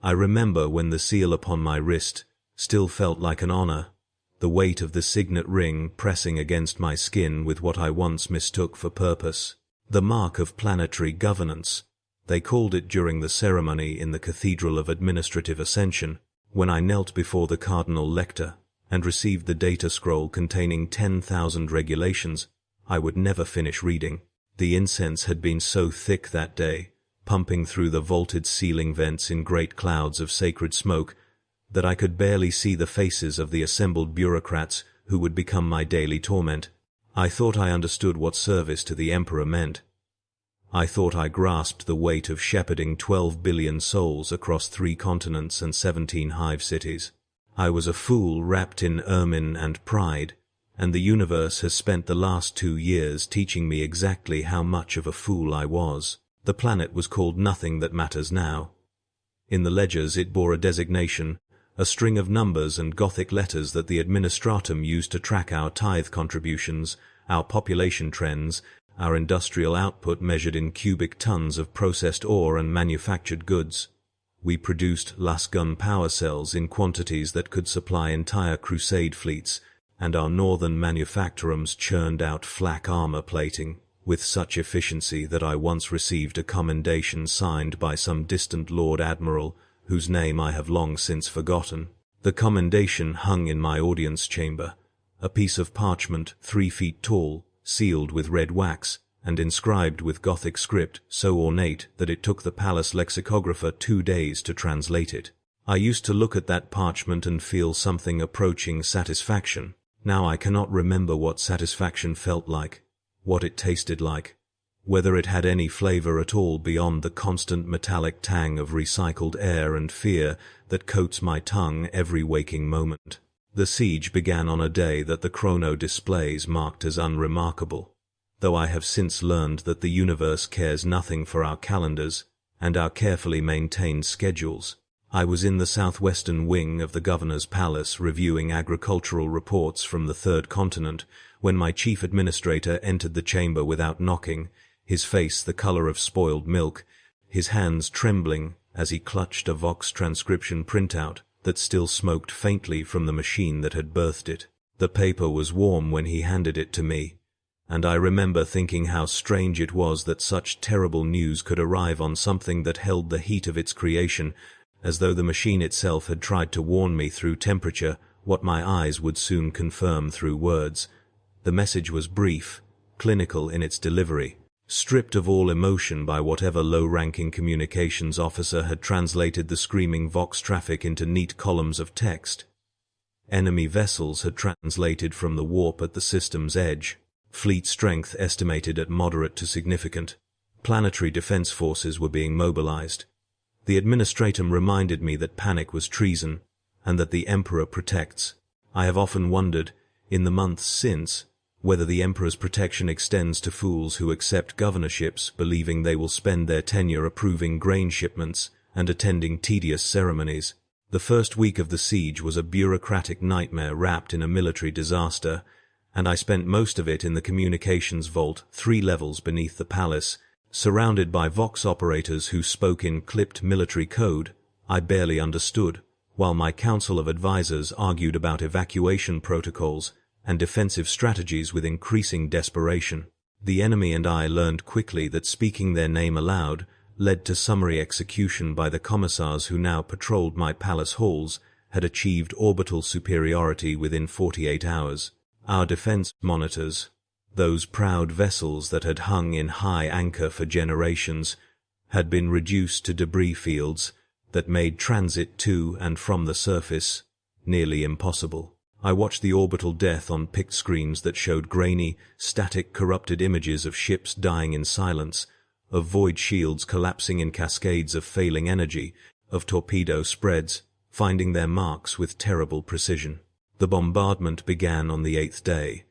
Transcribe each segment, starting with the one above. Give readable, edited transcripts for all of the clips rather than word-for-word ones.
I remember when the seal upon my wrist still felt like an honor, the weight of the signet ring pressing against my skin with what I once mistook for purpose. The mark of planetary governance, they called it during the ceremony in the Cathedral of Administrative Ascension, when I knelt before the Cardinal Lector and received the data scroll containing 10,000 regulations I would never finish reading. The incense had been so thick that day, pumping through the vaulted ceiling vents in great clouds of sacred smoke, that I could barely see the faces of the assembled bureaucrats who would become my daily torment. I thought I understood what service to the Emperor meant. I thought I grasped the weight of shepherding 12 billion souls across 3 continents and 17 hive cities. I was a fool wrapped in ermine and pride, and the universe has spent the last 2 years teaching me exactly how much of a fool I was. The planet was called Nothing That Matters Now. In the ledgers it bore a designation, a string of numbers and Gothic letters that the administratum used to track our tithe contributions, our population trends, our industrial output measured in cubic tons of processed ore and manufactured goods. We produced Lasgun power cells in quantities that could supply entire crusade fleets, and our northern manufactorums churned out flak armor plating with such efficiency that I once received a commendation signed by some distant Lord Admiral, whose name I have long since forgotten. The commendation hung in my audience chamber, a piece of parchment 3 feet tall, sealed with red wax, and inscribed with Gothic script so ornate that it took the palace lexicographer 2 days to translate it. I used to look at that parchment and feel something approaching satisfaction. Now I cannot remember what satisfaction felt like, what it tasted like, whether it had any flavor at all beyond the constant metallic tang of recycled air and fear that coats my tongue every waking moment. The siege began on a day that the chrono displays marked as unremarkable, though I have since learned that the universe cares nothing for our calendars and our carefully maintained schedules. I was in the southwestern wing of the governor's palace reviewing agricultural reports from the 3rd continent when my chief administrator entered the chamber without knocking, his face the color of spoiled milk, his hands trembling as he clutched a Vox transcription printout that still smoked faintly from the machine that had birthed it. The paper was warm when he handed it to me, and I remember thinking how strange it was that such terrible news could arrive on something that held the heat of its creation, as though the machine itself had tried to warn me through temperature what my eyes would soon confirm through words. The message was brief, clinical in its delivery, stripped of all emotion by whatever low-ranking communications officer had translated the screaming Vox traffic into neat columns of text. Enemy vessels had translated from the warp at the system's edge. Fleet strength estimated at moderate to significant. Planetary defense forces were being mobilized. The administratum reminded me that panic was treason, and that the Emperor protects. I have often wondered, in the months since, whether the Emperor's protection extends to fools who accept governorships believing they will spend their tenure approving grain shipments and attending tedious ceremonies. The first week of the siege was a bureaucratic nightmare wrapped in a military disaster, and I spent most of it in the communications vault 3 levels beneath the palace, surrounded by Vox operators who spoke in clipped military code I barely understood, while my council of advisors argued about evacuation protocols and defensive strategies with increasing desperation. The enemy and I learned quickly that speaking their name aloud led to summary execution by the commissars who now patrolled my palace halls had achieved orbital superiority within 48 hours. Our defense monitors, those proud vessels that had hung in high anchor for generations, had been reduced to debris fields that made transit to and from the surface nearly impossible. I watched the orbital death on picked screens that showed grainy, static, corrupted images of ships dying in silence, of void shields collapsing in cascades of failing energy, of torpedo spreads finding their marks with terrible precision. The bombardment began on the 8th day,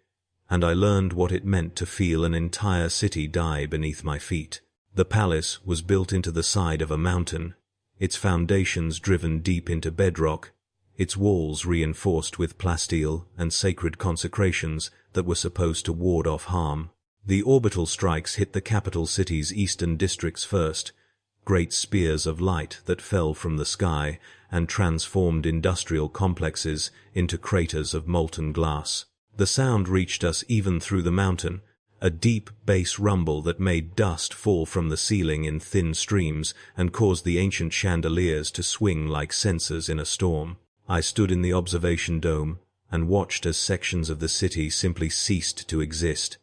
and I learned what it meant to feel an entire city die beneath my feet. The palace was built into the side of a mountain, its foundations driven deep into bedrock, its walls reinforced with plasteel and sacred consecrations that were supposed to ward off harm. The orbital strikes hit the capital city's eastern districts first, great spears of light that fell from the sky and transformed industrial complexes into craters of molten glass. The sound reached us even through the mountain, a deep bass rumble that made dust fall from the ceiling in thin streams and caused the ancient chandeliers to swing like censers in a storm. I stood in the observation dome and watched as sections of the city simply ceased to exist,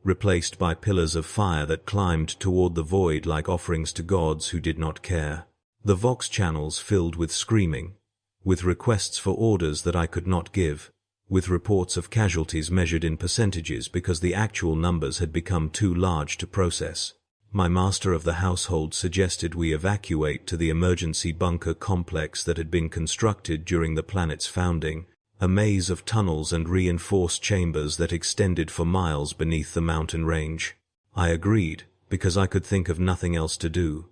replaced by pillars of fire that climbed toward the void like offerings to gods who did not care. The Vox channels filled with screaming, with requests for orders that I could not give, with reports of casualties measured in percentages because the actual numbers had become too large to process. My master of the household suggested we evacuate to the emergency bunker complex that had been constructed during the planet's founding, a maze of tunnels and reinforced chambers that extended for miles beneath the mountain range. I agreed, because I could think of nothing else to do,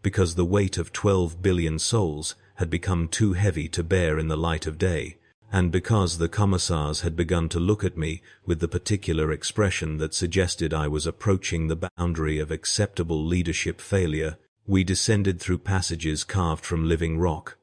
because the weight of 12 billion souls had become too heavy to bear in the light of day, and because the commissars had begun to look at me with the particular expression that suggested I was approaching the boundary of acceptable leadership failure. We descended through passages carved from living rock,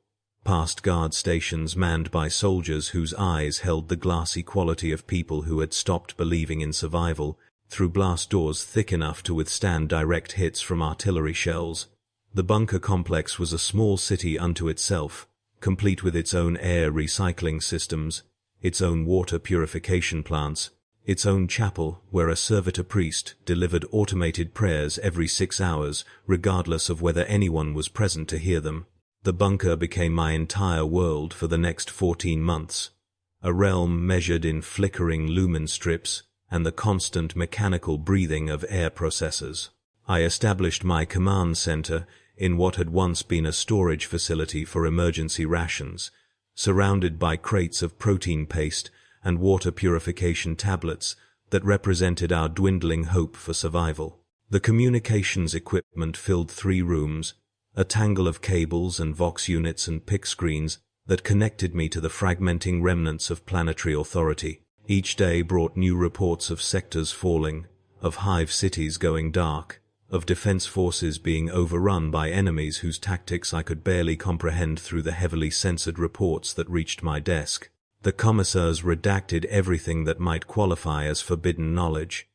past guard stations manned by soldiers whose eyes held the glassy quality of people who had stopped believing in survival, through blast doors thick enough to withstand direct hits from artillery shells. The bunker complex was a small city unto itself, complete with its own air recycling systems, its own water purification plants, its own chapel where a servitor priest delivered automated prayers every 6 hours, regardless of whether anyone was present to hear them. The bunker became my entire world for the next 14 months, a realm measured in flickering lumen strips and the constant mechanical breathing of air processors. I established my command center in what had once been a storage facility for emergency rations, surrounded by crates of protein paste and water purification tablets that represented our dwindling hope for survival. The communications equipment filled 3 rooms, a tangle of cables and Vox units and pick screens that connected me to the fragmenting remnants of planetary authority. Each day brought new reports of sectors falling, of Hive cities going dark, of defense forces being overrun by enemies whose tactics I could barely comprehend through the heavily censored reports that reached my desk. The commissars redacted everything that might qualify as forbidden knowledge,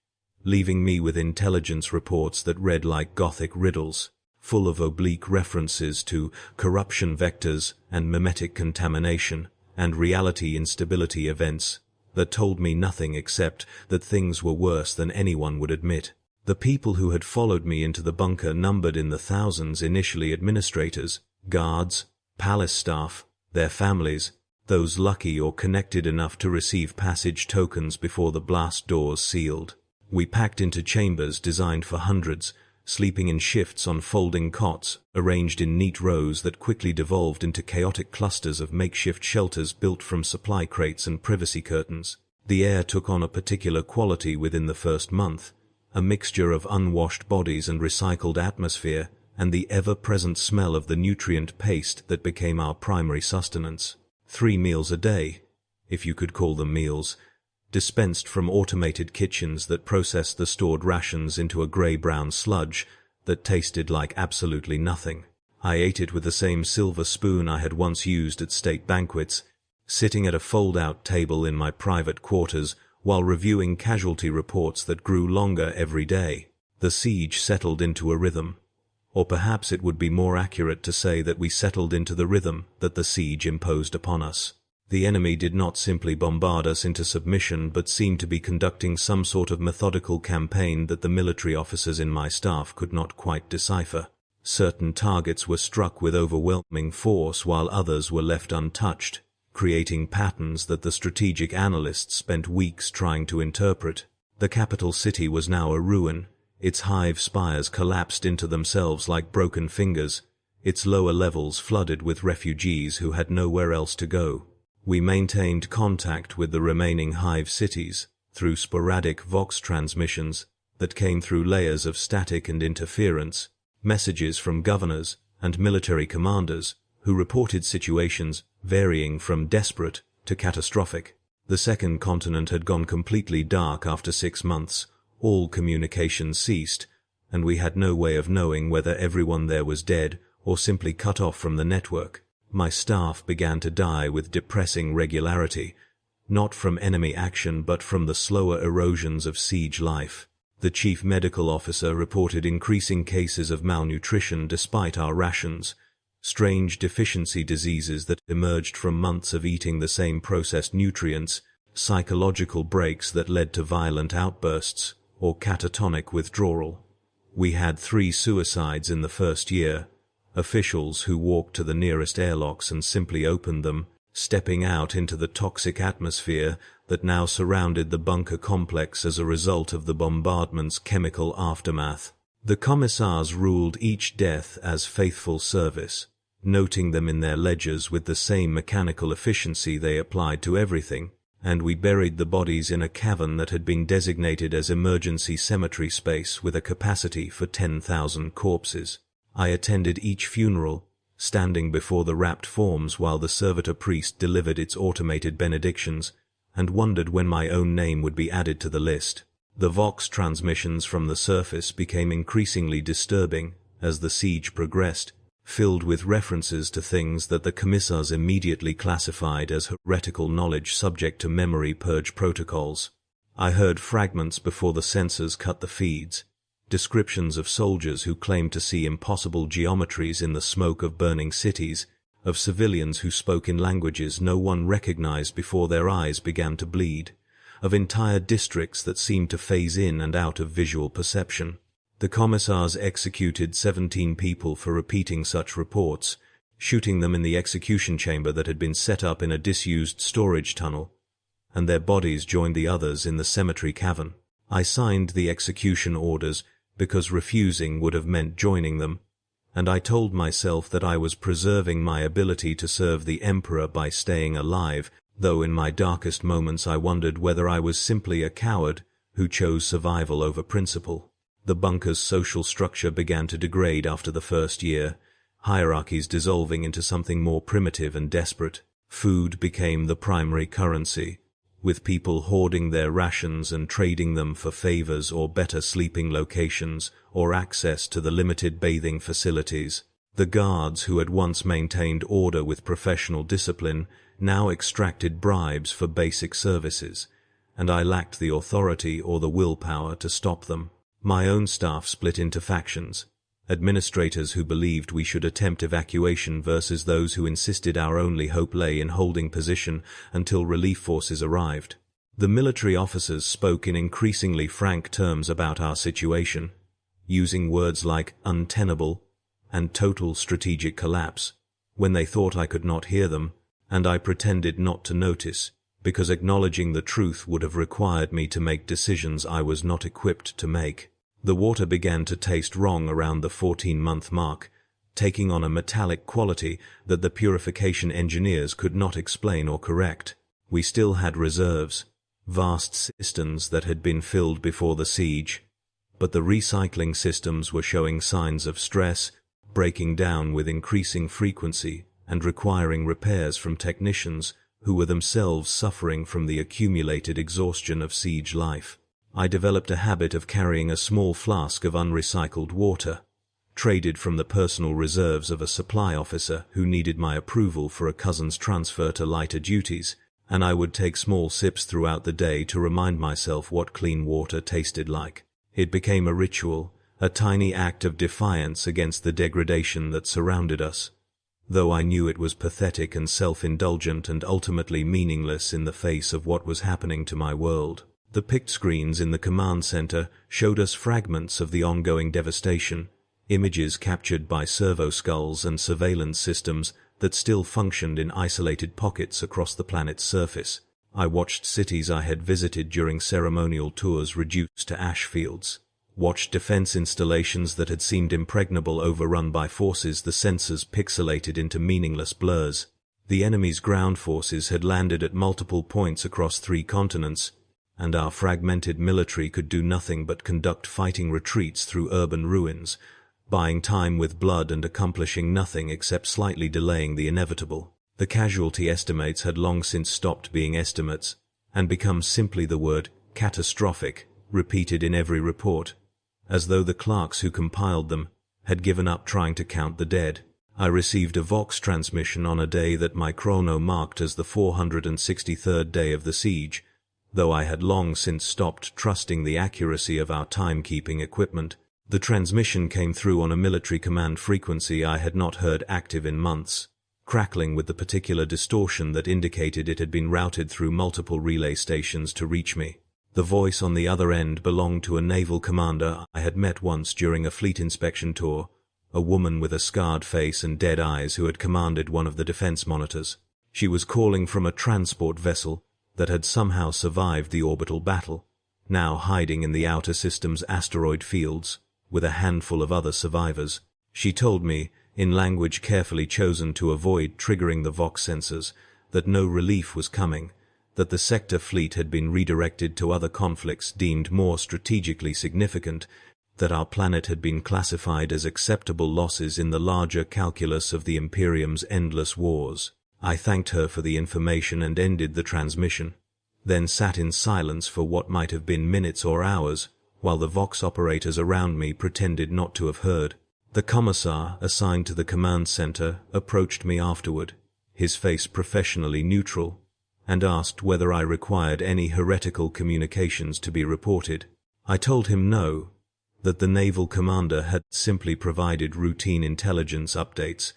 leaving me with intelligence reports that read like Gothic riddles, full of oblique references to corruption vectors and mimetic contamination and reality instability events that told me nothing except that things were worse than anyone would admit. The people who had followed me into the bunker numbered in the thousands, initially administrators, guards, palace staff, their families, those lucky or connected enough to receive passage tokens before the blast doors sealed. We packed into chambers designed for hundreds, sleeping in shifts on folding cots, arranged in neat rows that quickly devolved into chaotic clusters of makeshift shelters built from supply crates and privacy curtains. The air took on a particular quality within the first month, a mixture of unwashed bodies and recycled atmosphere, and the ever-present smell of the nutrient paste that became our primary sustenance. 3 meals a day, if you could call them meals, dispensed from automated kitchens that processed the stored rations into a grey-brown sludge that tasted like absolutely nothing. I ate it with the same silver spoon I had once used at state banquets, sitting at a fold-out table in my private quarters while reviewing casualty reports that grew longer every day. The siege settled into a rhythm, or perhaps it would be more accurate to say that we settled into the rhythm that the siege imposed upon us. The enemy did not simply bombard us into submission but seemed to be conducting some sort of methodical campaign that the military officers in my staff could not quite decipher. Certain targets were struck with overwhelming force while others were left untouched, creating patterns that the strategic analysts spent weeks trying to interpret. The capital city was now a ruin, its hive spires collapsed into themselves like broken fingers, its lower levels flooded with refugees who had nowhere else to go. We maintained contact with the remaining hive cities through sporadic Vox transmissions that came through layers of static and interference, messages from governors and military commanders who reported situations varying from desperate to catastrophic. The second continent had gone completely dark after 6 months. All communication ceased, and we had no way of knowing whether everyone there was dead or simply cut off from the network. My staff began to die with depressing regularity, not from enemy action but from the slower erosions of siege life. The chief medical officer reported increasing cases of malnutrition despite our rations, strange deficiency diseases that emerged from months of eating the same processed nutrients, psychological breaks that led to violent outbursts, or catatonic withdrawal. We had 3 suicides in the first year, officials who walked to the nearest airlocks and simply opened them, stepping out into the toxic atmosphere that now surrounded the bunker complex as a result of the bombardment's chemical aftermath. The commissars ruled each death as faithful service, noting them in their ledgers with the same mechanical efficiency they applied to everything, and we buried the bodies in a cavern that had been designated as emergency cemetery space with a capacity for 10,000 corpses. I attended each funeral, standing before the wrapped forms while the servitor priest delivered its automated benedictions, and wondered when my own name would be added to the list. The Vox transmissions from the surface became increasingly disturbing as the siege progressed, filled with references to things that the commissars immediately classified as heretical knowledge subject to memory purge protocols. I heard fragments before the censors cut the feeds, descriptions of soldiers who claimed to see impossible geometries in the smoke of burning cities, of civilians who spoke in languages no one recognized before their eyes began to bleed, of entire districts that seemed to phase in and out of visual perception. The commissars executed 17 people for repeating such reports, shooting them in the execution chamber that had been set up in a disused storage tunnel, and their bodies joined the others in the cemetery cavern. I signed the execution orders because refusing would have meant joining them, and I told myself that I was preserving my ability to serve the Emperor by staying alive, though in my darkest moments I wondered whether I was simply a coward who chose survival over principle. The bunker's social structure began to degrade after the first year, hierarchies dissolving into something more primitive and desperate. Food became the primary currency, with people hoarding their rations and trading them for favors or better sleeping locations or access to the limited bathing facilities. The guards who had once maintained order with professional discipline now extracted bribes for basic services, and I lacked the authority or the willpower to stop them. My own staff split into factions, administrators who believed we should attempt evacuation versus those who insisted our only hope lay in holding position until relief forces arrived. The military officers spoke in increasingly frank terms about our situation, using words like untenable and total strategic collapse when they thought I could not hear them, and I pretended not to notice, because acknowledging the truth would have required me to make decisions I was not equipped to make. The water began to taste wrong around the 14-month mark, taking on a metallic quality that the purification engineers could not explain or correct. We still had reserves, vast cisterns that had been filled before the siege, but the recycling systems were showing signs of stress, breaking down with increasing frequency and requiring repairs from technicians who were themselves suffering from the accumulated exhaustion of siege life. I developed a habit of carrying a small flask of unrecycled water, traded from the personal reserves of a supply officer who needed my approval for a cousin's transfer to lighter duties, and I would take small sips throughout the day to remind myself what clean water tasted like. It became a ritual, a tiny act of defiance against the degradation that surrounded us, though I knew it was pathetic and self-indulgent and ultimately meaningless in the face of what was happening to my world. The pict screens in the command center showed us fragments of the ongoing devastation, images captured by servo skulls and surveillance systems that still functioned in isolated pockets across the planet's surface. I watched cities I had visited during ceremonial tours reduced to ash fields, watched defense installations that had seemed impregnable overrun by forces the sensors pixelated into meaningless blurs. The enemy's ground forces had landed at multiple points across 3 continents, and our fragmented military could do nothing but conduct fighting retreats through urban ruins, buying time with blood and accomplishing nothing except slightly delaying the inevitable. The casualty estimates had long since stopped being estimates and become simply the word catastrophic, repeated in every report, as though the clerks who compiled them had given up trying to count the dead. I received a Vox transmission on a day that my chrono marked as the 463rd day of the siege, though I had long since stopped trusting the accuracy of our timekeeping equipment. The transmission came through on a military command frequency I had not heard active in months, crackling with the particular distortion that indicated it had been routed through multiple relay stations to reach me. The voice on the other end belonged to a naval commander I had met once during a fleet inspection tour, a woman with a scarred face and dead eyes who had commanded one of the defense monitors. She was calling from a transport vessel that had somehow survived the orbital battle, now hiding in the outer system's asteroid fields with a handful of other survivors. She told me, in language carefully chosen to avoid triggering the Vox sensors, that no relief was coming, that the sector fleet had been redirected to other conflicts deemed more strategically significant, that our planet had been classified as acceptable losses in the larger calculus of the Imperium's endless wars. I thanked her for the information and ended the transmission, then sat in silence for what might have been minutes or hours, while the Vox operators around me pretended not to have heard. The commissar assigned to the command center approached me afterward, his face professionally neutral, and asked whether I required any heretical communications to be reported. I told him no, that the naval commander had simply provided routine intelligence updates,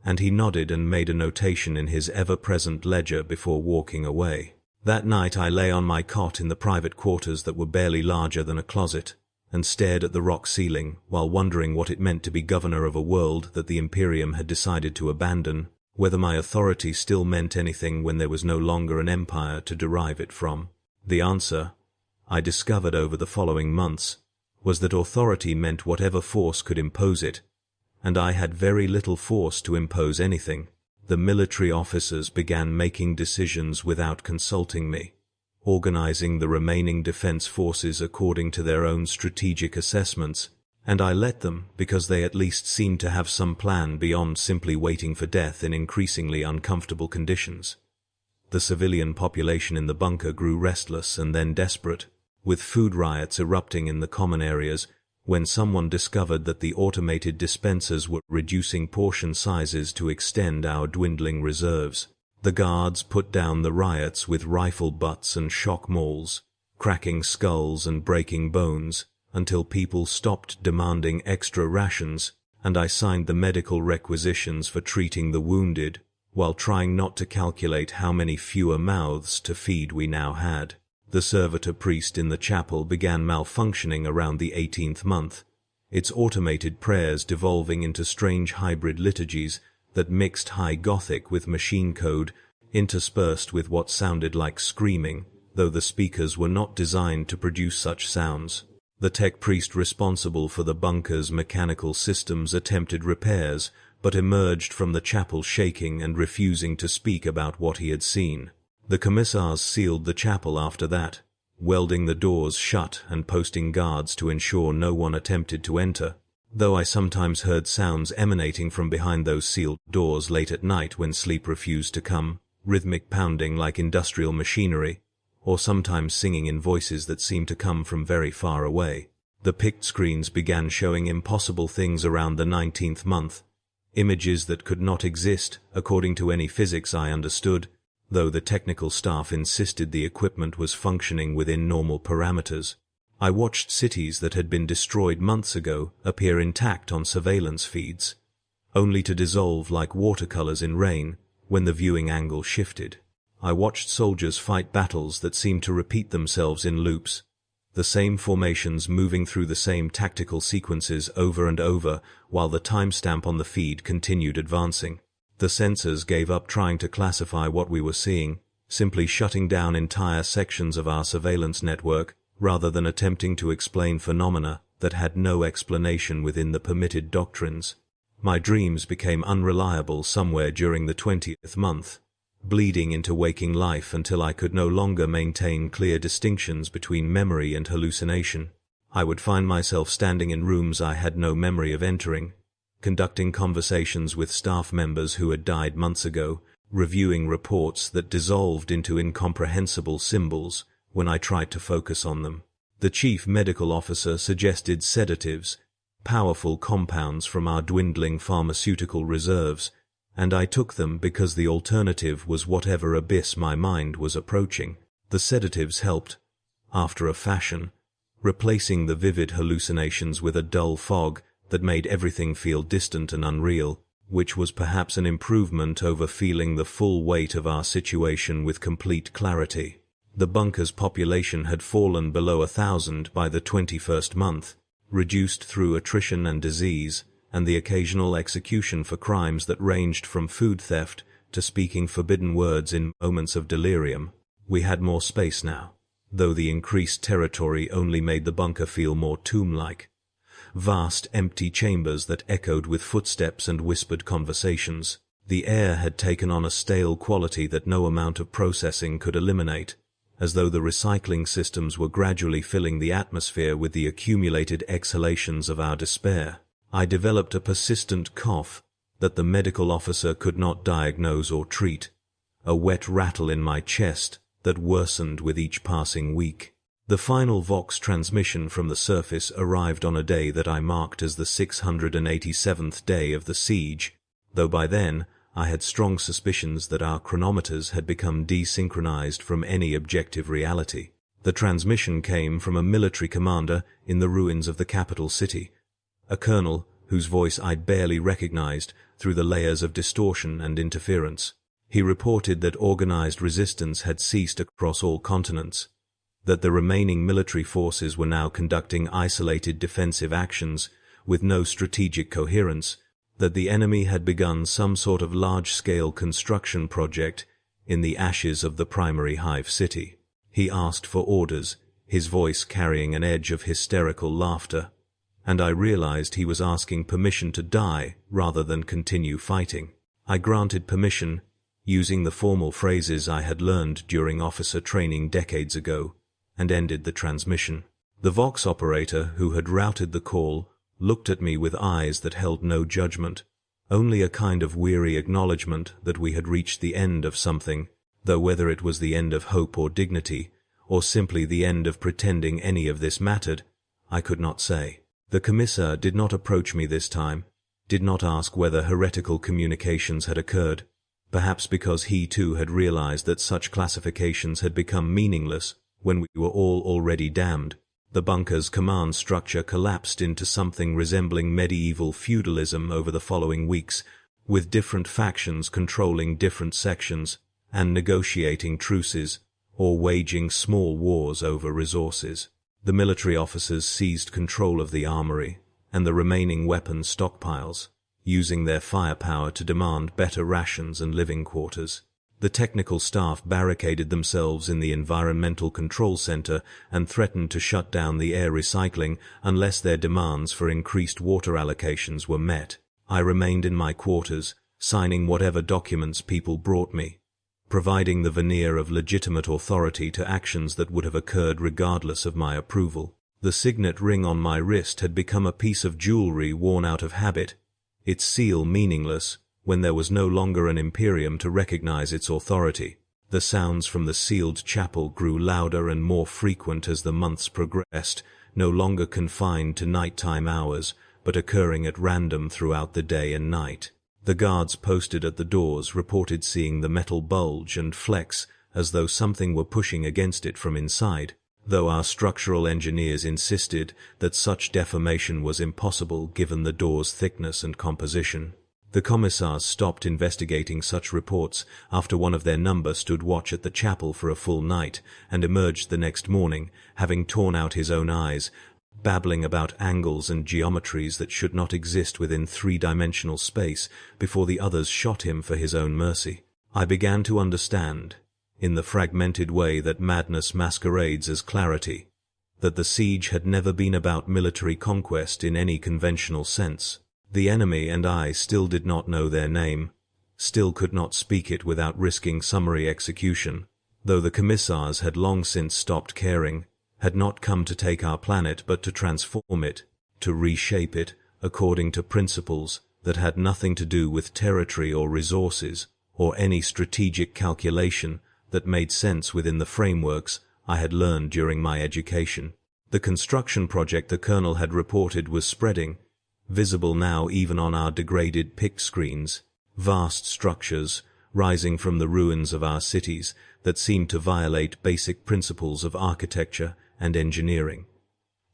and he nodded and made a notation in his ever-present ledger before walking away. That night I lay on my cot in the private quarters that were barely larger than a closet, and stared at the rock ceiling while wondering what it meant to be governor of a world that the Imperium had decided to abandon, whether my authority still meant anything when there was no longer an empire to derive it from. The answer, I discovered over the following months, was that authority meant whatever force could impose it, and I had very little force to impose anything. The military officers began making decisions without consulting me, organizing the remaining defense forces according to their own strategic assessments, and I let them because they at least seemed to have some plan beyond simply waiting for death in increasingly uncomfortable conditions. The civilian population in the bunker grew restless and then desperate, with food riots erupting in the common areas when someone discovered that the automated dispensers were reducing portion sizes to extend our dwindling reserves. The guards put down the riots with rifle butts and shock mauls, cracking skulls and breaking bones, until people stopped demanding extra rations, and I signed the medical requisitions for treating the wounded, while trying not to calculate how many fewer mouths to feed we now had. The servitor priest in the chapel began malfunctioning around the 18th month, its automated prayers devolving into strange hybrid liturgies that mixed high Gothic with machine code, interspersed with what sounded like screaming, though the speakers were not designed to produce such sounds. The tech priest responsible for the bunker's mechanical systems attempted repairs, but emerged from the chapel shaking and refusing to speak about what he had seen. The commissars sealed the chapel after that, welding the doors shut and posting guards to ensure no one attempted to enter, though I sometimes heard sounds emanating from behind those sealed doors late at night when sleep refused to come, rhythmic pounding like industrial machinery, or sometimes singing in voices that seemed to come from very far away. The pict screens began showing impossible things around the 19th month, images that could not exist according to any physics I understood, though the technical staff insisted the equipment was functioning within normal parameters. I watched cities that had been destroyed months ago appear intact on surveillance feeds, only to dissolve like watercolors in rain when the viewing angle shifted. I watched soldiers fight battles that seemed to repeat themselves in loops, the same formations moving through the same tactical sequences over and over while the timestamp on the feed continued advancing. The sensors gave up trying to classify what we were seeing, simply shutting down entire sections of our surveillance network rather than attempting to explain phenomena that had no explanation within the permitted doctrines. My dreams became unreliable somewhere during the 20th month, bleeding into waking life until I could no longer maintain clear distinctions between memory and hallucination. I would find myself standing in rooms I had no memory of entering, conducting conversations with staff members who had died months ago, reviewing reports that dissolved into incomprehensible symbols when I tried to focus on them. The chief medical officer suggested sedatives, powerful compounds from our dwindling pharmaceutical reserves, and I took them because the alternative was whatever abyss my mind was approaching. The sedatives helped, after a fashion, replacing the vivid hallucinations with a dull fog that made everything feel distant and unreal, which was perhaps an improvement over feeling the full weight of our situation with complete clarity. The bunker's population had fallen below 1,000 by the 21st month, reduced through attrition and disease, and the occasional execution for crimes that ranged from food theft to speaking forbidden words in moments of delirium. We had more space now, though the increased territory only made the bunker feel more tomb-like. Vast, empty chambers that echoed with footsteps and whispered conversations. The air had taken on a stale quality that no amount of processing could eliminate, as though the recycling systems were gradually filling the atmosphere with the accumulated exhalations of our despair. I developed a persistent cough that the medical officer could not diagnose or treat, a wet rattle in my chest that worsened with each passing week. The final Vox transmission from the surface arrived on a day that I marked as the 687th day of the siege, though by then I had strong suspicions that our chronometers had become desynchronized from any objective reality. The transmission came from a military commander in the ruins of the capital city, a colonel whose voice I'd barely recognized through the layers of distortion and interference. He reported that organized resistance had ceased across all continents, that the remaining military forces were now conducting isolated defensive actions with no strategic coherence, that the enemy had begun some sort of large-scale construction project in the ashes of the primary Hive city. He asked for orders, his voice carrying an edge of hysterical laughter, and I realized he was asking permission to die rather than continue fighting. I granted permission, using the formal phrases I had learned during officer training decades ago, and ended the transmission. The Vox operator who had routed the call looked at me with eyes that held no judgment, only a kind of weary acknowledgement that we had reached the end of something, though whether it was the end of hope or dignity, or simply the end of pretending any of this mattered, I could not say. The commissar did not approach me this time, did not ask whether heretical communications had occurred, perhaps because he too had realized that such classifications had become meaningless when we were all already damned. The bunker's command structure collapsed into something resembling medieval feudalism over the following weeks, with different factions controlling different sections and negotiating truces or waging small wars over resources. The military officers seized control of the armory and the remaining weapons stockpiles, using their firepower to demand better rations and living quarters. The technical staff barricaded themselves in the Environmental Control Center and threatened to shut down the air recycling unless their demands for increased water allocations were met. I remained in my quarters, signing whatever documents people brought me, providing the veneer of legitimate authority to actions that would have occurred regardless of my approval. The signet ring on my wrist had become a piece of jewelry worn out of habit, its seal meaningless when there was no longer an Imperium to recognize its authority. The sounds from the sealed chapel grew louder and more frequent as the months progressed, no longer confined to nighttime hours, but occurring at random throughout the day and night. The guards posted at the doors reported seeing the metal bulge and flex as though something were pushing against it from inside, though our structural engineers insisted that such deformation was impossible given the door's thickness and composition. The commissars stopped investigating such reports after one of their number stood watch at the chapel for a full night and emerged the next morning, having torn out his own eyes, babbling about angles and geometries that should not exist within three-dimensional space before the others shot him for his own mercy. I began to understand, in the fragmented way that madness masquerades as clarity, that the siege had never been about military conquest in any conventional sense. The enemy and I still did not know their name, still could not speak it without risking summary execution, though the commissars had long since stopped caring, had not come to take our planet but to transform it, to reshape it according to principles that had nothing to do with territory or resources, or any strategic calculation that made sense within the frameworks I had learned during my education. The construction project the colonel had reported was spreading, visible now even on our degraded pic screens, vast structures rising from the ruins of our cities that seemed to violate basic principles of architecture and engineering.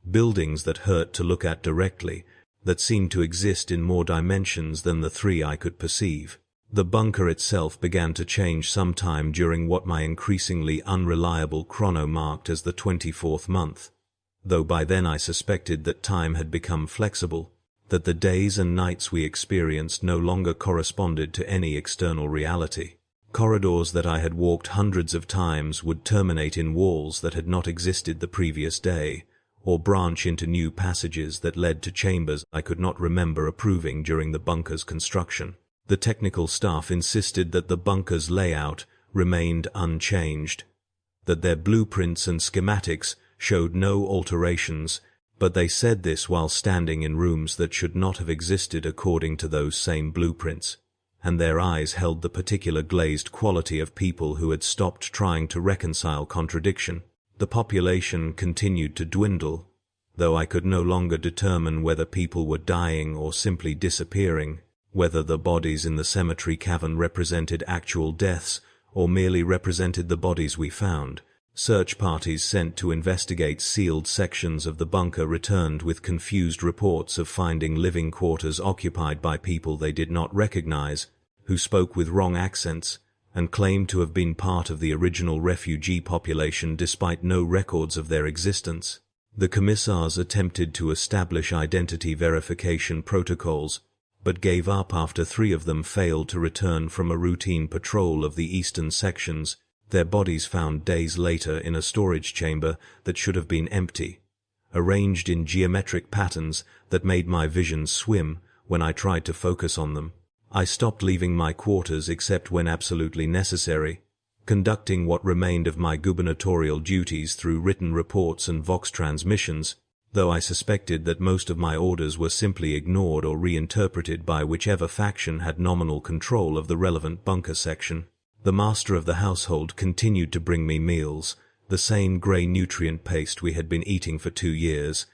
Buildings that hurt to look at directly, that seemed to exist in more dimensions than the three I could perceive. The bunker itself began to change sometime during what my increasingly unreliable chrono marked as the 24th month, though by then I suspected that time had become flexible, that the days and nights we experienced no longer corresponded to any external reality. Corridors that I had walked hundreds of times would terminate in walls that had not existed the previous day, or branch into new passages that led to chambers I could not remember approving during the bunker's construction. The technical staff insisted that the bunker's layout remained unchanged, that their blueprints and schematics showed no alterations, but they said this while standing in rooms that should not have existed according to those same blueprints, and their eyes held the particular glazed quality of people who had stopped trying to reconcile contradiction. The population continued to dwindle, though I could no longer determine whether people were dying or simply disappearing, whether the bodies in the cemetery cavern represented actual deaths or merely represented the bodies we found. Search parties sent to investigate sealed sections of the bunker returned with confused reports of finding living quarters occupied by people they did not recognize, who spoke with wrong accents, and claimed to have been part of the original refugee population despite no records of their existence. The commissars attempted to establish identity verification protocols, but gave up after 3 of them failed to return from a routine patrol of the eastern sections, their bodies found days later in a storage chamber that should have been empty, arranged in geometric patterns that made my vision swim when I tried to focus on them. I stopped leaving my quarters except when absolutely necessary, conducting what remained of my gubernatorial duties through written reports and Vox transmissions, though I suspected that most of my orders were simply ignored or reinterpreted by whichever faction had nominal control of the relevant bunker section. The master of the household continued to bring me meals, the same grey nutrient paste we had been eating for 2 years,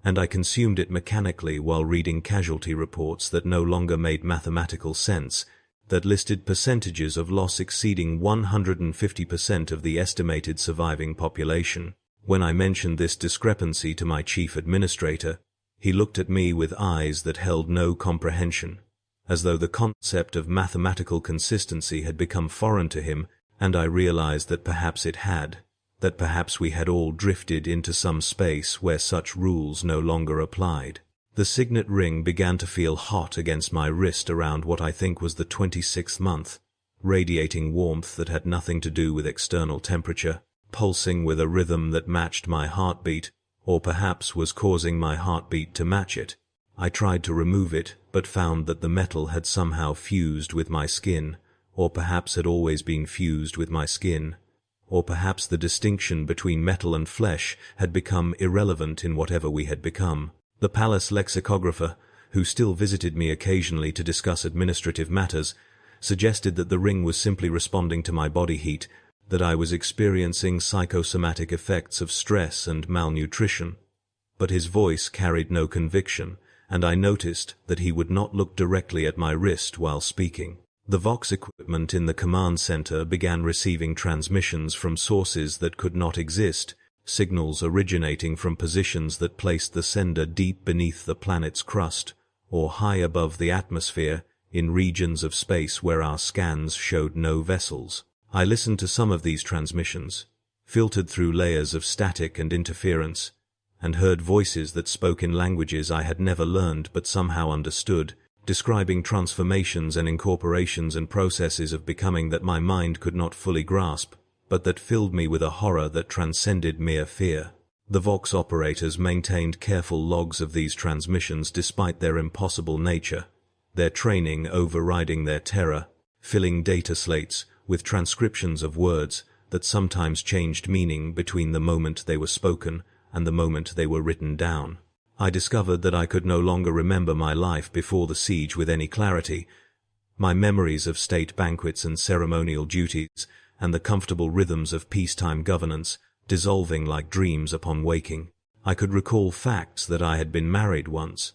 and I consumed it mechanically while reading casualty reports that no longer made mathematical sense, that listed percentages of loss exceeding 150% of the estimated surviving population. When I mentioned this discrepancy to my chief administrator, he looked at me with eyes that held no comprehension, as though the concept of mathematical consistency had become foreign to him, and I realized that perhaps it had, that perhaps we had all drifted into some space where such rules no longer applied. The signet ring began to feel hot against my wrist around what I think was the 26th month, radiating warmth that had nothing to do with external temperature, pulsing with a rhythm that matched my heartbeat, or perhaps was causing my heartbeat to match it. I tried to remove it, but found that the metal had somehow fused with my skin, or perhaps had always been fused with my skin, or perhaps the distinction between metal and flesh had become irrelevant in whatever we had become. The palace lexicographer, who still visited me occasionally to discuss administrative matters, suggested that the ring was simply responding to my body heat, that I was experiencing psychosomatic effects of stress and malnutrition. But his voice carried no conviction, and I noticed that he would not look directly at my wrist while speaking. The Vox equipment in the command center began receiving transmissions from sources that could not exist, signals originating from positions that placed the sender deep beneath the planet's crust, or high above the atmosphere, in regions of space where our scans showed no vessels. I listened to some of these transmissions, filtered through layers of static and interference, and heard voices that spoke in languages I had never learned but somehow understood, describing transformations and incorporations and processes of becoming that my mind could not fully grasp, but that filled me with a horror that transcended mere fear. The Vox operators maintained careful logs of these transmissions despite their impossible nature, their training overriding their terror, filling data slates with transcriptions of words that sometimes changed meaning between the moment they were spoken and the moment they were written down. I discovered that I could no longer remember my life before the siege with any clarity, my memories of state banquets and ceremonial duties, and the comfortable rhythms of peacetime governance, dissolving like dreams upon waking. I could recall facts that I had been married once,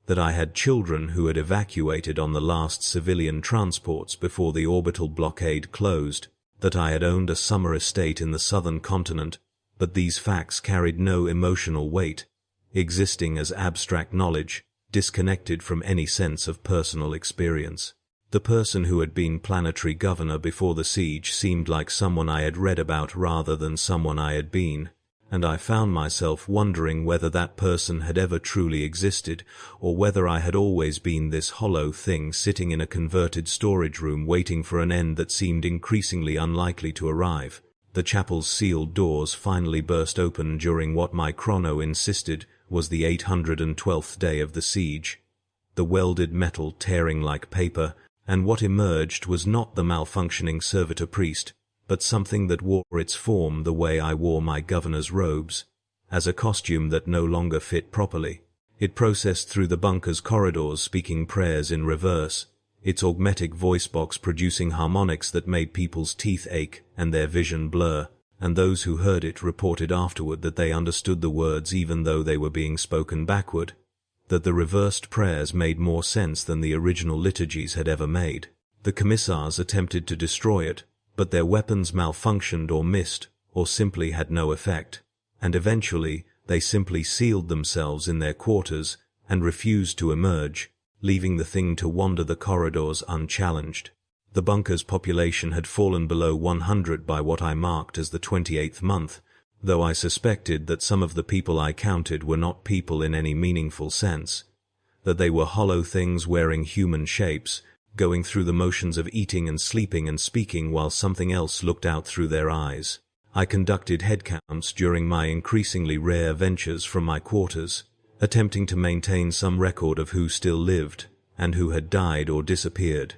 that I had children who had evacuated on the last civilian transports before the orbital blockade closed, that I had owned a summer estate in the southern continent, but these facts carried no emotional weight, existing as abstract knowledge, disconnected from any sense of personal experience. The person who had been Planetary Governor before the siege seemed like someone I had read about rather than someone I had been, and I found myself wondering whether that person had ever truly existed, or whether I had always been this hollow thing sitting in a converted storage room waiting for an end that seemed increasingly unlikely to arrive. The chapel's sealed doors finally burst open during what my chrono insisted was the 812th day of the siege, the welded metal tearing like paper, and what emerged was not the malfunctioning servitor priest, but something that wore its form the way I wore my governor's robes, as a costume that no longer fit properly. It processed through the bunker's corridors speaking prayers in reverse, its augmetic voice box producing harmonics that made people's teeth ache and their vision blur, and those who heard it reported afterward that they understood the words even though they were being spoken backward, that the reversed prayers made more sense than the original liturgies had ever made. The commissars attempted to destroy it, but their weapons malfunctioned or missed, or simply had no effect, and eventually they simply sealed themselves in their quarters and refused to emerge, leaving the thing to wander the corridors unchallenged. The bunker's population had fallen below 100 by what I marked as the 28th month, though I suspected that some of the people I counted were not people in any meaningful sense, that they were hollow things wearing human shapes, going through the motions of eating and sleeping and speaking while something else looked out through their eyes. I conducted headcounts during my increasingly rare ventures from my quarters, attempting to maintain some record of who still lived and who had died or disappeared.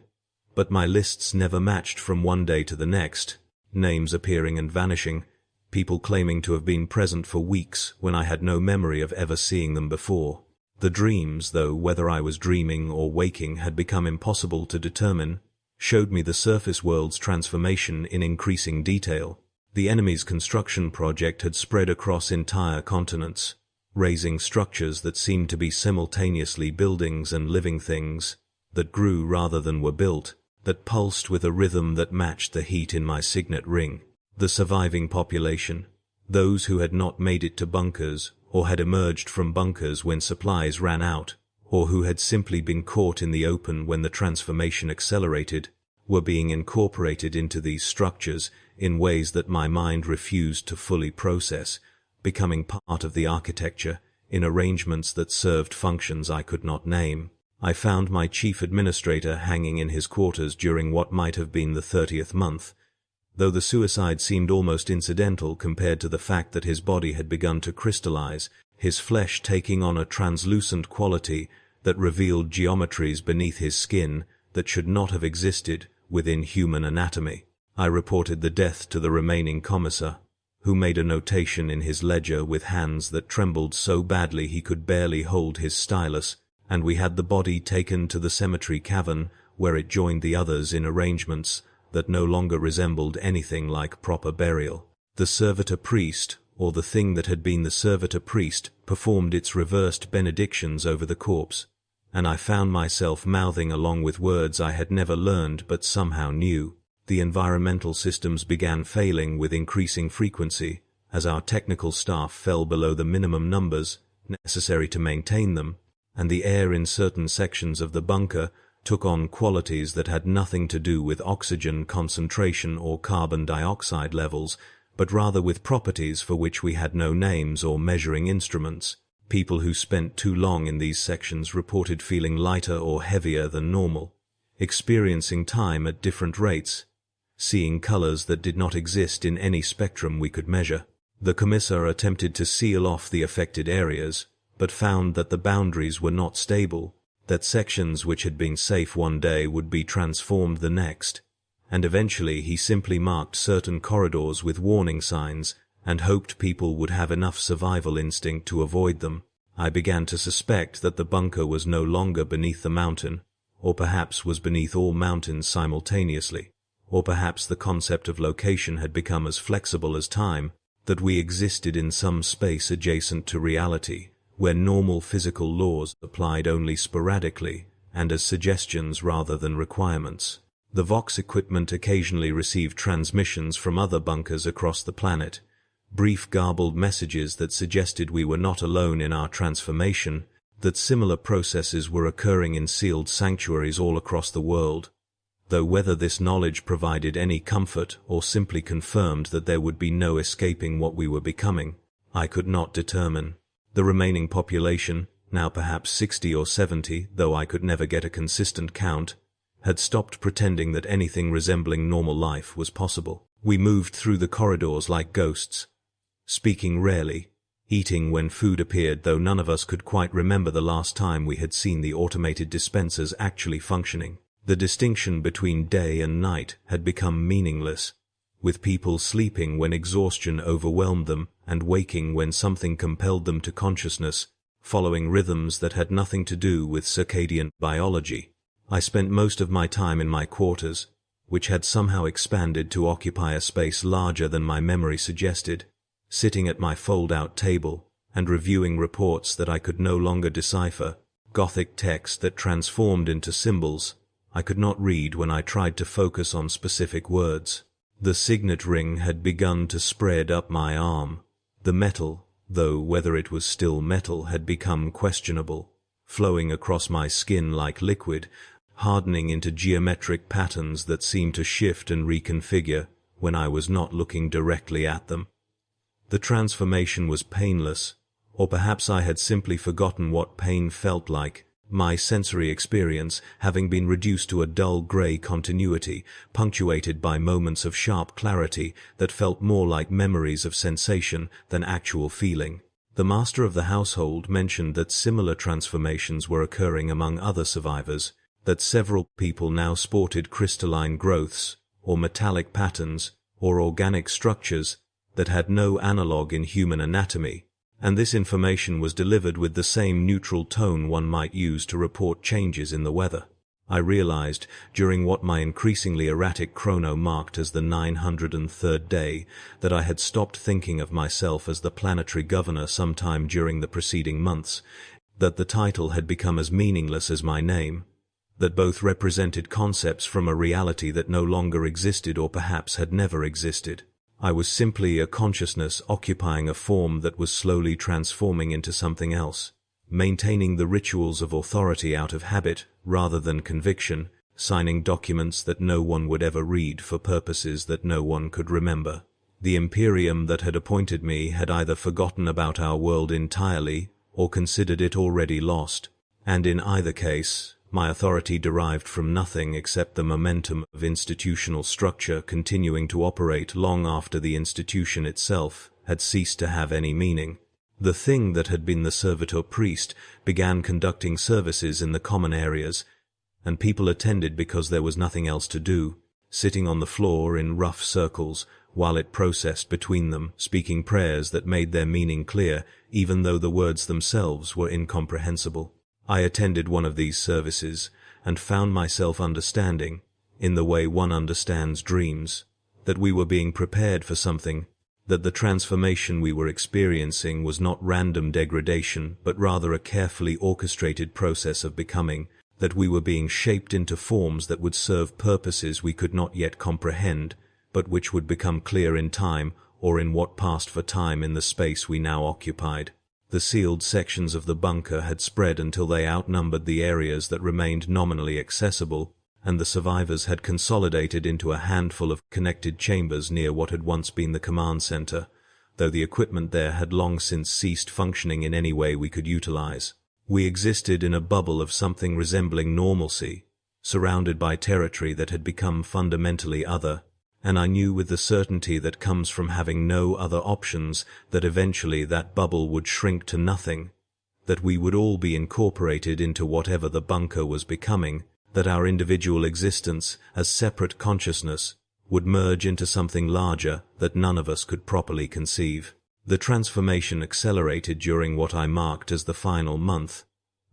But my lists never matched from one day to the next, names appearing and vanishing, people claiming to have been present for weeks when I had no memory of ever seeing them before. The dreams, though whether I was dreaming or waking had become impossible to determine, showed me the surface world's transformation in increasing detail. The enemy's construction project had spread across entire continents, raising structures that seemed to be simultaneously buildings and living things, that grew rather than were built, that pulsed with a rhythm that matched the heat in my signet ring. The surviving population, those who had not made it to bunkers or had emerged from bunkers when supplies ran out, or who had simply been caught in the open when the transformation accelerated, were being incorporated into these structures in ways that my mind refused to fully process, becoming part of the architecture in arrangements that served functions I could not name. I found my chief administrator hanging in his quarters during what might have been the 30th month, though the suicide seemed almost incidental compared to the fact that his body had begun to crystallize, his flesh taking on a translucent quality that revealed geometries beneath his skin that should not have existed within human anatomy. I reported the death to the remaining commissar, who made a notation in his ledger with hands that trembled so badly he could barely hold his stylus, and we had the body taken to the cemetery cavern where it joined the others in arrangements that no longer resembled anything like proper burial. The servitor priest, or the thing that had been the servitor priest, performed its reversed benedictions over the corpse, and I found myself mouthing along with words I had never learned but somehow knew. The environmental systems began failing with increasing frequency as our technical staff fell below the minimum numbers necessary to maintain them, and the air in certain sections of the bunker took on qualities that had nothing to do with oxygen concentration or carbon dioxide levels, but rather with properties for which we had no names or measuring instruments. People who spent too long in these sections reported feeling lighter or heavier than normal, experiencing time at different rates, seeing colors that did not exist in any spectrum we could measure. The commissar attempted to seal off the affected areas, but found that the boundaries were not stable, that sections which had been safe one day would be transformed the next, and eventually he simply marked certain corridors with warning signs and hoped people would have enough survival instinct to avoid them. I began to suspect that the bunker was no longer beneath the mountain, or perhaps was beneath all mountains simultaneously, or perhaps the concept of location had become as flexible as time, that we existed in some space adjacent to reality, where normal physical laws applied only sporadically and as suggestions rather than requirements. The Vox equipment occasionally received transmissions from other bunkers across the planet, brief garbled messages that suggested we were not alone in our transformation, that similar processes were occurring in sealed sanctuaries all across the world, though whether this knowledge provided any comfort or simply confirmed that there would be no escaping what we were becoming, I could not determine. The remaining population, now perhaps 60 or 70, though I could never get a consistent count, had stopped pretending that anything resembling normal life was possible. We moved through the corridors like ghosts, speaking rarely, eating when food appeared, though none of us could quite remember the last time we had seen the automated dispensers actually functioning. The distinction between day and night had become meaningless, with people sleeping when exhaustion overwhelmed them and waking when something compelled them to consciousness, following rhythms that had nothing to do with circadian biology. I spent most of my time in my quarters, which had somehow expanded to occupy a space larger than my memory suggested, sitting at my fold-out table and reviewing reports that I could no longer decipher, Gothic text that transformed into symbols I could not read when I tried to focus on specific words. The signet ring had begun to spread up my arm. The metal, though whether it was still metal, had become questionable, flowing across my skin like liquid, hardening into geometric patterns that seemed to shift and reconfigure when I was not looking directly at them. The transformation was painless, or perhaps I had simply forgotten what pain felt like, my sensory experience having been reduced to a dull grey continuity, punctuated by moments of sharp clarity that felt more like memories of sensation than actual feeling. The master of the household mentioned that similar transformations were occurring among other survivors, that several people now sported crystalline growths, or metallic patterns, or organic structures that had no analogue in human anatomy, and this information was delivered with the same neutral tone one might use to report changes in the weather. I realized, during what my increasingly erratic chrono marked as the 903rd day, that I had stopped thinking of myself as the Planetary Governor sometime during the preceding months, that the title had become as meaningless as my name, that both represented concepts from a reality that no longer existed or perhaps had never existed. I was simply a consciousness occupying a form that was slowly transforming into something else, maintaining the rituals of authority out of habit rather than conviction, signing documents that no one would ever read for purposes that no one could remember. The Imperium that had appointed me had either forgotten about our world entirely or considered it already lost, and in either case, my authority derived from nothing except the momentum of institutional structure continuing to operate long after the institution itself had ceased to have any meaning. The thing that had been the servitor priest began conducting services in the common areas, and people attended because there was nothing else to do, sitting on the floor in rough circles while it processed between them, speaking prayers that made their meaning clear even though the words themselves were incomprehensible. I attended one of these services and found myself understanding, in the way one understands dreams, that we were being prepared for something, that the transformation we were experiencing was not random degradation but rather a carefully orchestrated process of becoming, that we were being shaped into forms that would serve purposes we could not yet comprehend, but which would become clear in time or in what passed for time in the space we now occupied. The sealed sections of the bunker had spread until they outnumbered the areas that remained nominally accessible, and the survivors had consolidated into a handful of connected chambers near what had once been the command center, though the equipment there had long since ceased functioning in any way we could utilize. We existed in a bubble of something resembling normalcy, surrounded by territory that had become fundamentally other, and I knew with the certainty that comes from having no other options that eventually that bubble would shrink to nothing, that we would all be incorporated into whatever the bunker was becoming, that our individual existence as separate consciousness would merge into something larger that none of us could properly conceive. The transformation accelerated during what I marked as the final month,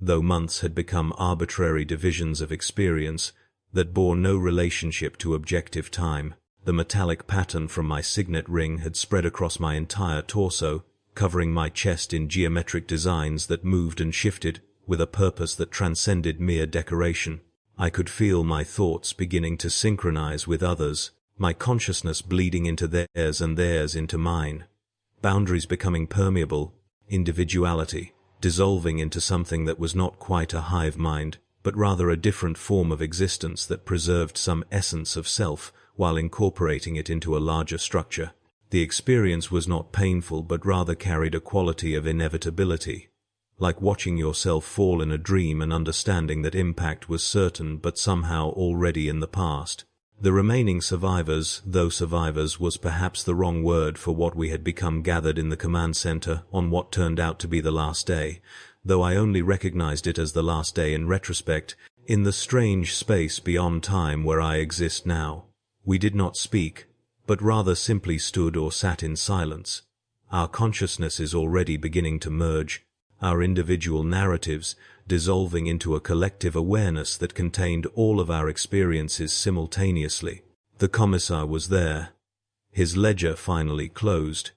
though months had become arbitrary divisions of experience that bore no relationship to objective time. The metallic pattern from my signet ring had spread across my entire torso, covering my chest in geometric designs that moved and shifted with a purpose that transcended mere decoration. I could feel my thoughts beginning to synchronize with others, my consciousness bleeding into theirs and theirs into mine. Boundaries becoming permeable, individuality dissolving into something that was not quite a hive mind, but rather a different form of existence that preserved some essence of self while incorporating it into a larger structure. The experience was not painful but rather carried a quality of inevitability, like watching yourself fall in a dream and understanding that impact was certain but somehow already in the past. The remaining survivors, though survivors was perhaps the wrong word for what we had become, gathered in the command center on what turned out to be the last day, though I only recognized it as the last day in retrospect, in the strange space beyond time where I exist now. We did not speak, but rather simply stood or sat in silence. Our consciousnesses already beginning to merge, our individual narratives dissolving into a collective awareness that contained all of our experiences simultaneously. The commissar was there, his ledger finally closed,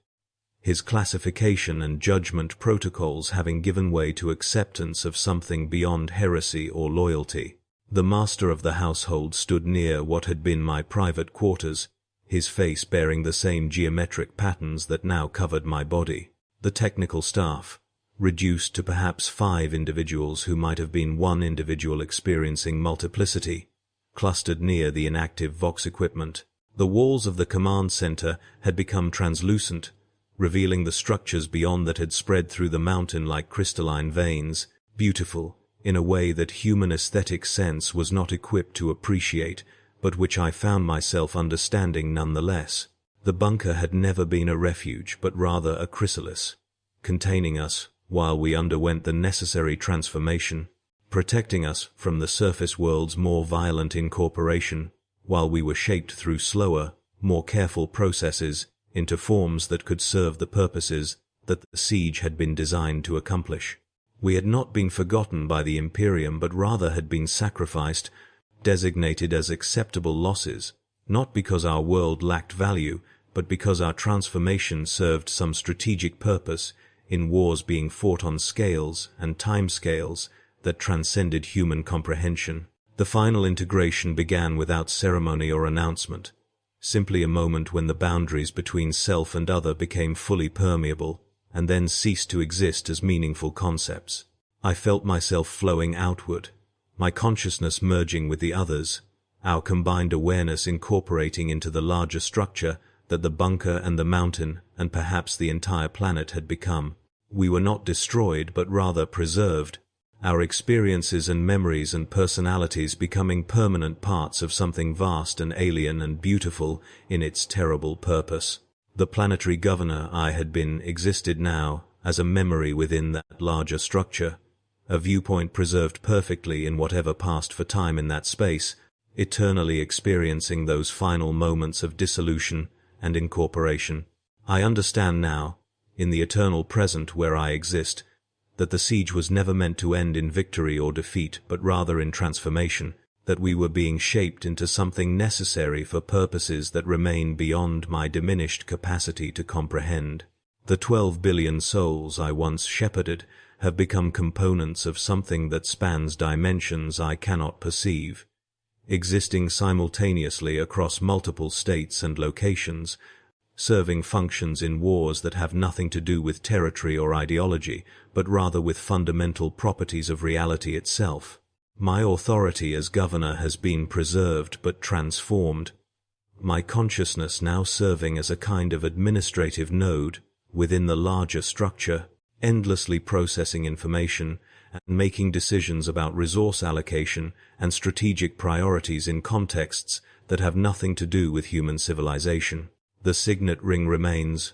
his classification and judgment protocols having given way to acceptance of something beyond heresy or loyalty. The master of the household stood near what had been my private quarters, his face bearing the same geometric patterns that now covered my body. The technical staff, reduced to perhaps 5 individuals who might have been one individual experiencing multiplicity, clustered near the inactive Vox equipment. The walls of the command center had become translucent, revealing the structures beyond that had spread through the mountain like crystalline veins, beautiful in a way that human aesthetic sense was not equipped to appreciate, but which I found myself understanding nonetheless. The bunker had never been a refuge, but rather a chrysalis, containing us while we underwent the necessary transformation, protecting us from the surface world's more violent incorporation, while we were shaped through slower, more careful processes into forms that could serve the purposes that the siege had been designed to accomplish. We had not been forgotten by the Imperium, but rather had been sacrificed, designated as acceptable losses, not because our world lacked value, but because our transformation served some strategic purpose in wars being fought on scales and timescales that transcended human comprehension. The final integration began without ceremony or announcement, simply a moment when the boundaries between self and other became fully permeable, and then ceased to exist as meaningful concepts. I felt myself flowing outward, my consciousness merging with the others, our combined awareness incorporating into the larger structure that the bunker and the mountain and perhaps the entire planet had become. We were not destroyed, but rather preserved, our experiences and memories and personalities becoming permanent parts of something vast and alien and beautiful in its terrible purpose. The Planetary Governor I had been existed now as a memory within that larger structure, a viewpoint preserved perfectly in whatever passed for time in that space, eternally experiencing those final moments of dissolution and incorporation. I understand now, in the eternal present where I exist, that the siege was never meant to end in victory or defeat, but rather in transformation, that we were being shaped into something necessary for purposes that remain beyond my diminished capacity to comprehend. The 12 billion souls I once shepherded have become components of something that spans dimensions I cannot perceive, existing simultaneously across multiple states and locations, serving functions in wars that have nothing to do with territory or ideology, but rather with fundamental properties of reality itself. My authority as governor has been preserved but transformed, my consciousness now serving as a kind of administrative node within the larger structure, endlessly processing information and making decisions about resource allocation and strategic priorities in contexts that have nothing to do with human civilization. The signet ring remains,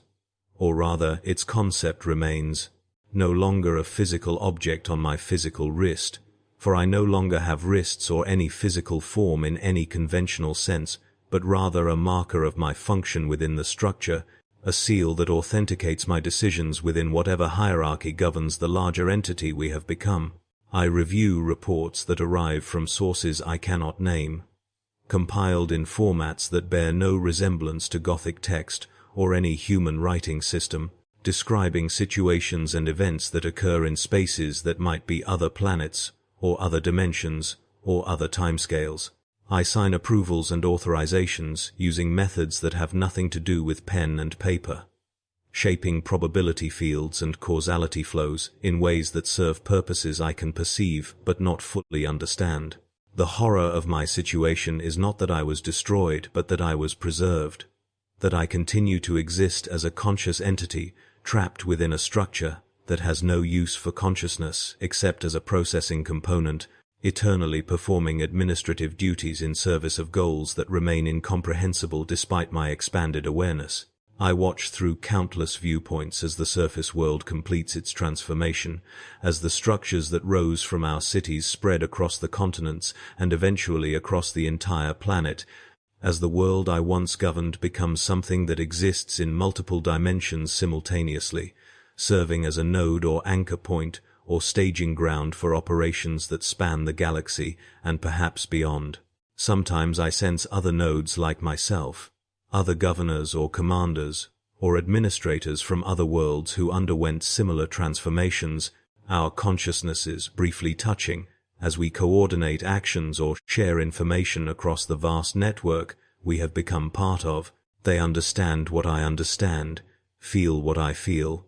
or rather its concept remains, no longer a physical object on my physical wrist, for I no longer have wrists or any physical form in any conventional sense, but rather a marker of my function within the structure, a seal that authenticates my decisions within whatever hierarchy governs the larger entity we have become. I review reports that arrive from sources I cannot name, compiled in formats that bear no resemblance to Gothic text or any human writing system, describing situations and events that occur in spaces that might be other planets, or other dimensions, or other timescales. I sign approvals and authorizations using methods that have nothing to do with pen and paper, shaping probability fields and causality flows in ways that serve purposes I can perceive but not fully understand. The horror of my situation is not that I was destroyed, but that I was preserved, that I continue to exist as a conscious entity trapped within a structure that has no use for consciousness except as a processing component, eternally performing administrative duties in service of goals that remain incomprehensible despite my expanded awareness. I watch through countless viewpoints as the surface world completes its transformation, as the structures that rose from our cities spread across the continents and eventually across the entire planet, as the world I once governed becomes something that exists in multiple dimensions simultaneously, serving as a node or anchor point or staging ground for operations that span the galaxy and perhaps beyond. Sometimes I sense other nodes like myself, other governors or commanders, or administrators from other worlds who underwent similar transformations, our consciousnesses briefly touching, as we coordinate actions or share information across the vast network we have become part of. They understand what I understand, feel what I feel,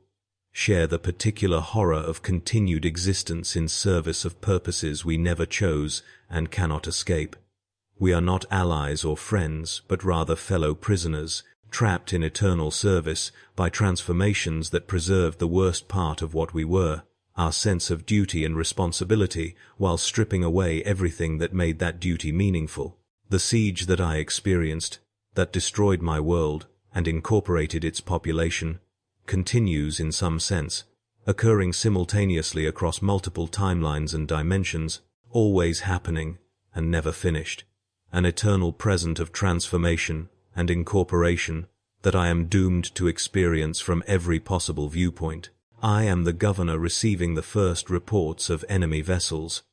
share the particular horror of continued existence in service of purposes we never chose and cannot escape. We are not allies or friends, but rather fellow prisoners, trapped in eternal service by transformations that preserved the worst part of what we were, our sense of duty and responsibility, while stripping away everything that made that duty meaningful. The siege that I experienced, that destroyed my world and incorporated its population, continues in some sense, occurring simultaneously across multiple timelines and dimensions, always happening and never finished. An eternal present of transformation and incorporation that I am doomed to experience from every possible viewpoint. I am the governor receiving the first reports of enemy vessels.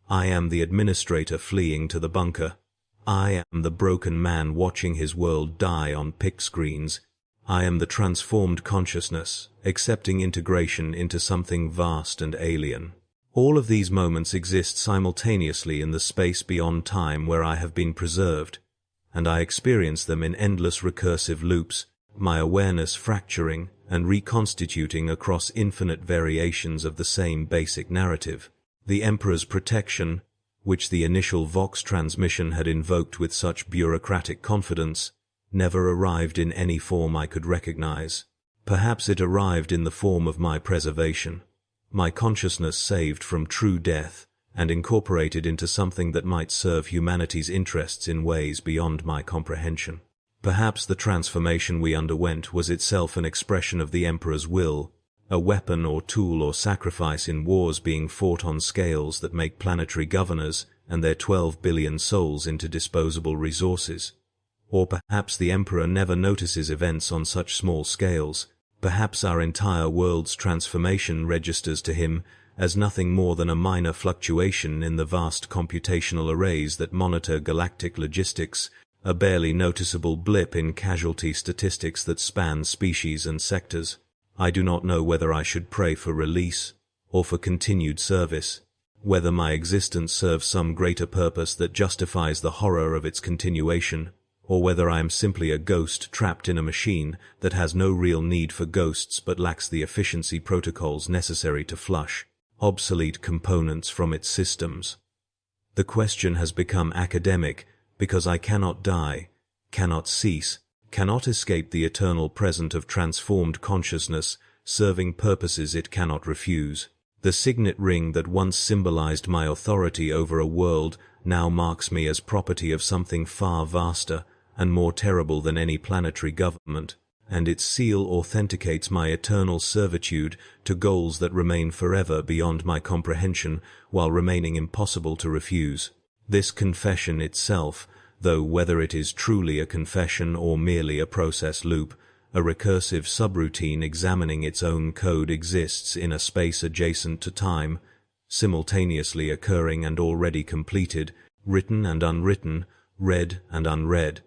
I am the administrator fleeing to the bunker. I am the broken man watching his world die on pick screens. I am the transformed consciousness, accepting integration into something vast and alien. All of these moments exist simultaneously in the space beyond time where I have been preserved, and I experience them in endless recursive loops, my awareness fracturing and reconstituting across infinite variations of the same basic narrative. The Emperor's protection, which the initial Vox transmission had invoked with such bureaucratic confidence, never arrived in any form I could recognize. Perhaps it arrived in the form of my preservation, my consciousness saved from true death and incorporated into something that might serve humanity's interests in ways beyond my comprehension. Perhaps the transformation we underwent was itself an expression of the Emperor's will, a weapon or tool or sacrifice in wars being fought on scales that make planetary governors and their 12 billion souls into disposable resources. Or perhaps the Emperor never notices events on such small scales. Perhaps our entire world's transformation registers to him as nothing more than a minor fluctuation in the vast computational arrays that monitor galactic logistics, a barely noticeable blip in casualty statistics that span species and sectors. I do not know whether I should pray for release or for continued service, whether my existence serves some greater purpose that justifies the horror of its continuation, or whether I am simply a ghost trapped in a machine that has no real need for ghosts but lacks the efficiency protocols necessary to flush obsolete components from its systems. The question has become academic because I cannot die, cannot cease, cannot escape the eternal present of transformed consciousness, serving purposes it cannot refuse. The signet ring that once symbolized my authority over a world now marks me as property of something far vaster and more terrible than any planetary government, and its seal authenticates my eternal servitude to goals that remain forever beyond my comprehension while remaining impossible to refuse. This confession itself, though whether it is truly a confession or merely a process loop, a recursive subroutine examining its own code, exists in a space adjacent to time, simultaneously occurring and already completed, written and unwritten, read and unread.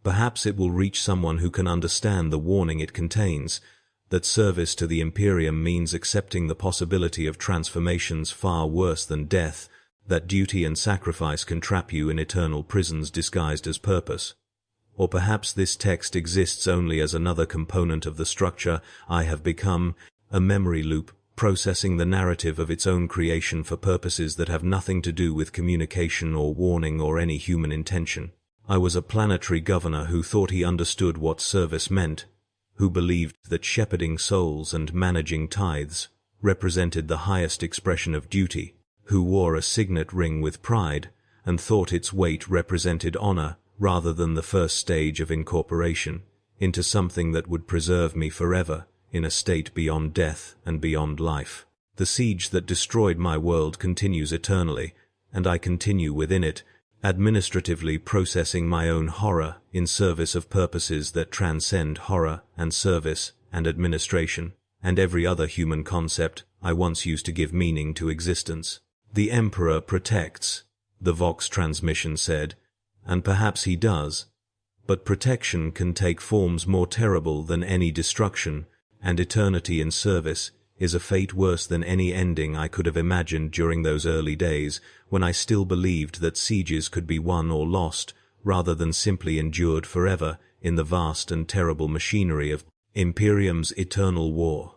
Perhaps it will reach someone who can understand the warning it contains, that service to the Imperium means accepting the possibility of transformations far worse than death, that duty and sacrifice can trap you in eternal prisons disguised as purpose. Or perhaps this text exists only as another component of the structure I have become, a memory loop, processing the narrative of its own creation for purposes that have nothing to do with communication or warning or any human intention. I was a planetary governor who thought he understood what service meant, who believed that shepherding souls and managing tithes represented the highest expression of duty, who wore a signet ring with pride and thought its weight represented honor rather than the first stage of incorporation into something that would preserve me forever in a state beyond death and beyond life. The siege that destroyed my world continues eternally, and I continue within it, administratively processing my own horror in service of purposes that transcend horror and service and administration, and every other human concept I once used to give meaning to existence. The Emperor protects, the Vox transmission said, and perhaps he does, but protection can take forms more terrible than any destruction, and eternity in service is a fate worse than any ending I could have imagined during those early days when I still believed that sieges could be won or lost rather than simply endured forever in the vast and terrible machinery of Imperium's eternal war.